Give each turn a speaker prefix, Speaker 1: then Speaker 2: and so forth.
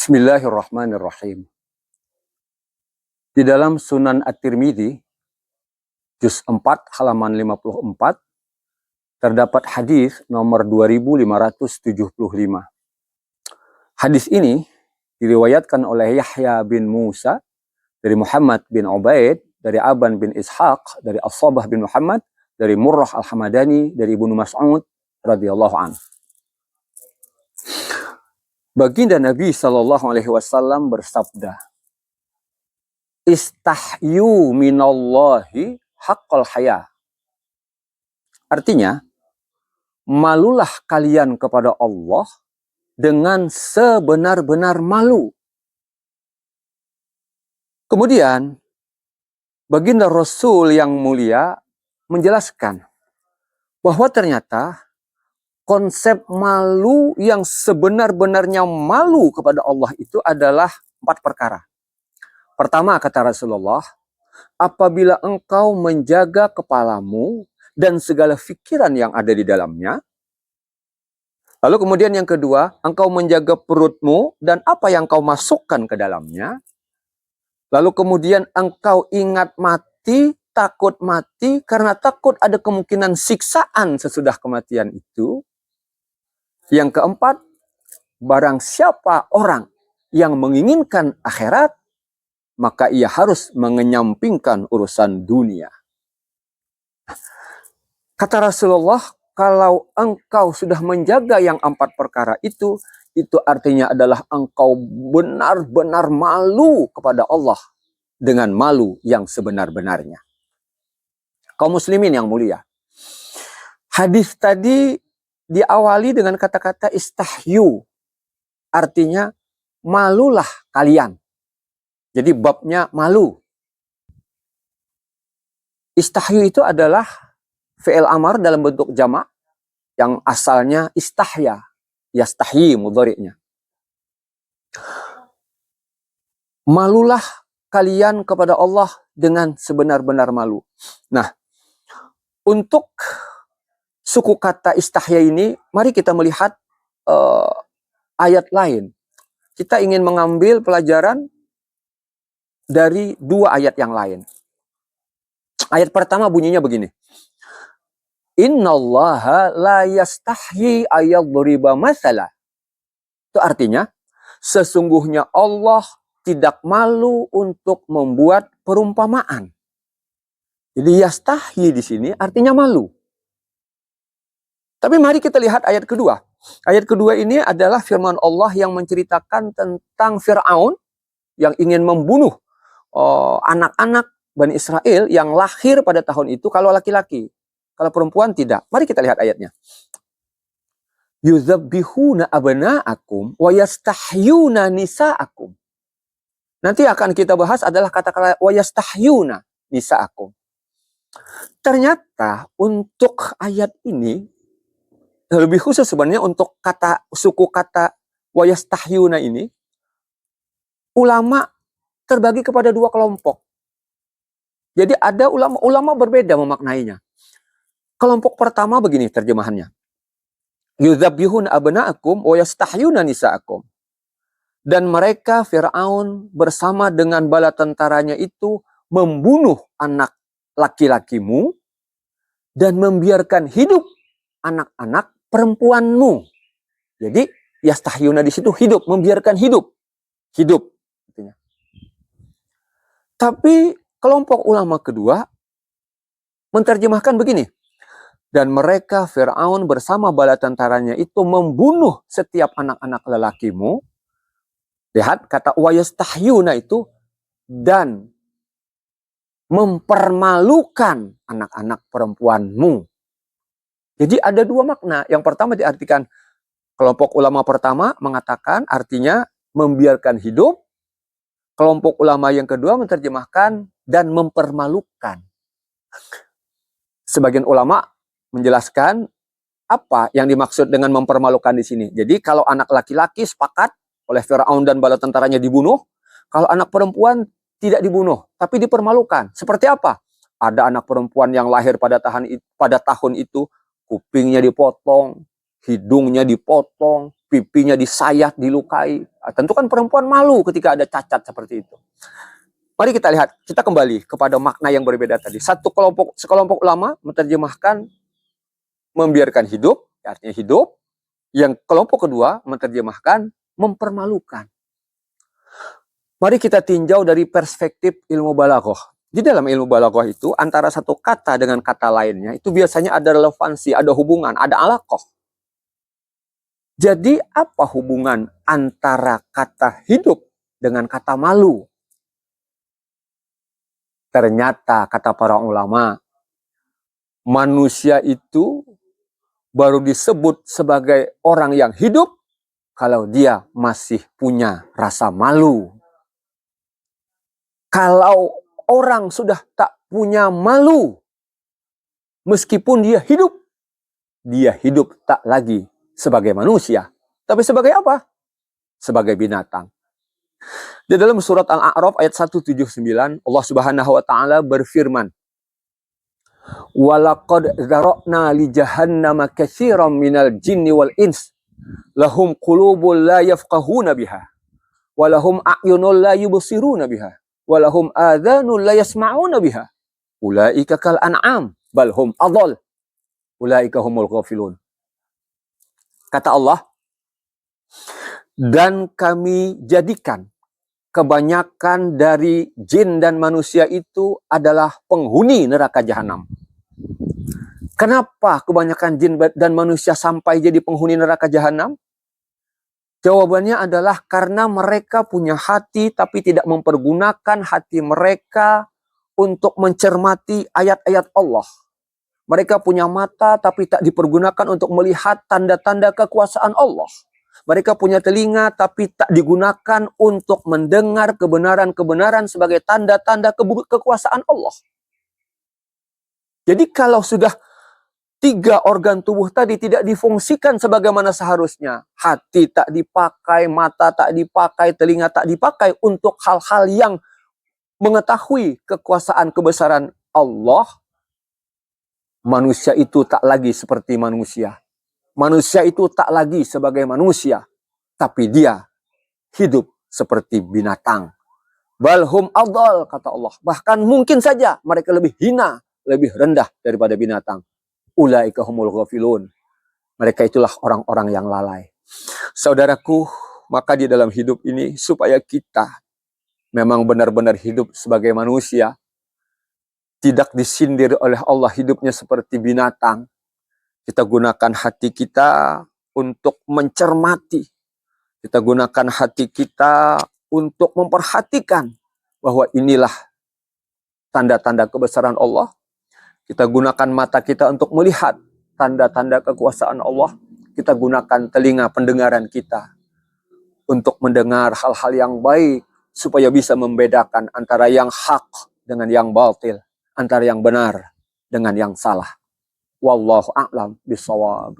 Speaker 1: Bismillahirrahmanirrahim. Di dalam Sunan At-Tirmidzi, juz 4, halaman 54, terdapat hadis nomor 2575. Hadis ini diriwayatkan oleh Yahya bin Musa, dari Muhammad bin Ubaid, dari Aban bin Ishaq, dari As-Sabah bin Muhammad, dari Murrah Al-Hamadani, dari Ibnu Mas'ud radhiyallahu anhu. Baginda Nabi SAW bersabda, "Istahyu minallahi haqqal haya." Artinya, malulah kalian kepada Allah dengan sebenar-benar malu. Kemudian, baginda Rasul yang mulia menjelaskan bahwa ternyata konsep malu yang sebenar-benarnya malu kepada Allah itu adalah 4 perkara. Pertama, kata Rasulullah, apabila engkau menjaga kepalamu dan segala pikiran yang ada di dalamnya. Lalu kemudian yang kedua, engkau menjaga perutmu dan apa yang kau masukkan ke dalamnya. Lalu kemudian engkau ingat mati, takut mati, karena takut ada kemungkinan siksaan sesudah kematian itu. Yang keempat, barang siapa orang yang menginginkan akhirat, maka ia harus mengenyampingkan urusan dunia. Kata Rasulullah, kalau engkau sudah menjaga yang 4 perkara itu artinya adalah engkau benar-benar malu kepada Allah dengan malu yang sebenar-benarnya. Kaum muslimin yang mulia, hadis tadi diawali dengan kata-kata istahyu, artinya malulah kalian. Jadi babnya malu. Istahyu itu adalah fi'il amar dalam bentuk jamak yang asalnya istahya, yastahyi mudhari'nya. Malulah kalian kepada Allah dengan sebenar-benar malu. Nah, untuk suku kata istahya ini, mari kita melihat ayat lain. Kita ingin mengambil pelajaran dari 2 ayat yang lain. Ayat pertama bunyinya begini. Innallaha la yastahyi ayyadhriba mathala. Itu artinya, sesungguhnya Allah tidak malu untuk membuat perumpamaan. Jadi yastahyi di sini artinya malu. Tapi mari kita lihat ayat kedua. Ayat kedua ini adalah firman Allah yang menceritakan tentang Fir'aun yang ingin membunuh anak-anak Bani Israel yang lahir pada tahun itu kalau laki-laki. Kalau perempuan tidak. Mari kita lihat ayatnya. Yuzabbihuna abna'akum wa yastahyuna nisa'akum. Nanti akan kita bahas adalah kata-kata wa yastahyuna nisa'akum. Ternyata untuk ayat ini, lebih khusus sebenarnya untuk suku kata wa yastahyuna ini, ulama terbagi kepada 2 kelompok. Jadi ada ulama berbeda memaknainya. Kelompok pertama begini terjemahannya. Yuzabbihun abna'akum wa yastahyuna nisa'akum. Dan mereka Fir'aun bersama dengan bala tentaranya itu membunuh anak laki-lakimu dan membiarkan hidup anak-anak perempuanmu. Jadi yastahyuna di situ hidup, membiarkan hidup. Hidup. Tapi kelompok ulama kedua menerjemahkan begini. Dan mereka Fir'aun bersama bala tentaranya itu membunuh setiap anak-anak lelakimu. Lihat kata wa yastahyuna itu dan mempermalukan anak-anak perempuanmu. Jadi ada 2 makna. Yang pertama diartikan, kelompok ulama pertama mengatakan artinya membiarkan hidup. Kelompok ulama yang kedua menerjemahkan dan mempermalukan. Sebagian ulama menjelaskan apa yang dimaksud dengan mempermalukan di sini. Jadi kalau anak laki-laki sepakat oleh Fir'aun dan bala tentaranya dibunuh, kalau anak perempuan tidak dibunuh, tapi dipermalukan. Seperti apa? Ada anak perempuan yang lahir pada tahun itu, kupingnya dipotong, hidungnya dipotong, pipinya disayat, dilukai. Tentu kan perempuan malu ketika ada cacat seperti itu. Mari kita lihat, kita kembali kepada makna yang berbeda tadi. Sekelompok ulama menerjemahkan membiarkan hidup, artinya hidup. Yang kelompok kedua menerjemahkan mempermalukan. Mari kita tinjau dari perspektif ilmu balaghah. Di dalam ilmu balaghah itu, antara satu kata dengan kata lainnya, itu biasanya ada relevansi, ada hubungan, ada alaqah. Jadi, apa hubungan antara kata hidup dengan kata malu? Ternyata, kata para ulama, manusia itu baru disebut sebagai orang yang hidup kalau dia masih punya rasa malu. Kalau orang sudah tak punya malu, meskipun dia hidup tak lagi sebagai manusia. Tapi sebagai apa? Sebagai binatang. Di dalam surat Al-A'raf ayat 179, Allah Subhanahu wa taala berfirman, "Walaqad dzara'na li jahannama katsiran minal jinni wal ins lahum qulubun la yafqahuna biha wa lahum a'yunun la yubsiruna biha wa lahum adhanun la yasma'una biha ulaika kal an'am bal hum adall ulaika humul ghafilun." Kata Allah, dan kami jadikan kebanyakan dari jin dan manusia itu adalah penghuni neraka jahanam. Kenapa kebanyakan jin dan manusia sampai jadi penghuni neraka jahanam? Jawabannya adalah karena mereka punya hati tapi tidak mempergunakan hati mereka untuk mencermati ayat-ayat Allah. Mereka punya mata tapi tak dipergunakan untuk melihat tanda-tanda kekuasaan Allah. Mereka punya telinga tapi tak digunakan untuk mendengar kebenaran-kebenaran sebagai tanda-tanda kekuasaan Allah. Jadi kalau sudah 3 organ tubuh tadi tidak difungsikan sebagaimana seharusnya, hati tak dipakai, mata tak dipakai, telinga tak dipakai untuk hal-hal yang mengetahui kekuasaan kebesaran Allah, manusia itu tak lagi seperti manusia. Manusia itu tak lagi sebagai manusia, tapi dia hidup seperti binatang. Balhum adall, kata Allah. Bahkan mungkin saja mereka lebih hina, lebih rendah daripada binatang. Ulaika humul ghafilun. Mereka itulah orang-orang yang lalai. Saudaraku, maka di dalam hidup ini supaya kita memang benar-benar hidup sebagai manusia, tidak disindir oleh Allah hidupnya seperti binatang. Kita gunakan hati kita untuk mencermati. Kita gunakan hati kita untuk memperhatikan bahwa inilah tanda-tanda kebesaran Allah. Kita gunakan mata kita untuk melihat tanda-tanda kekuasaan Allah. Kita gunakan telinga pendengaran kita untuk mendengar hal-hal yang baik supaya bisa membedakan antara yang hak dengan yang batil, antara yang benar dengan yang salah. Wallahu a'lam bishawab.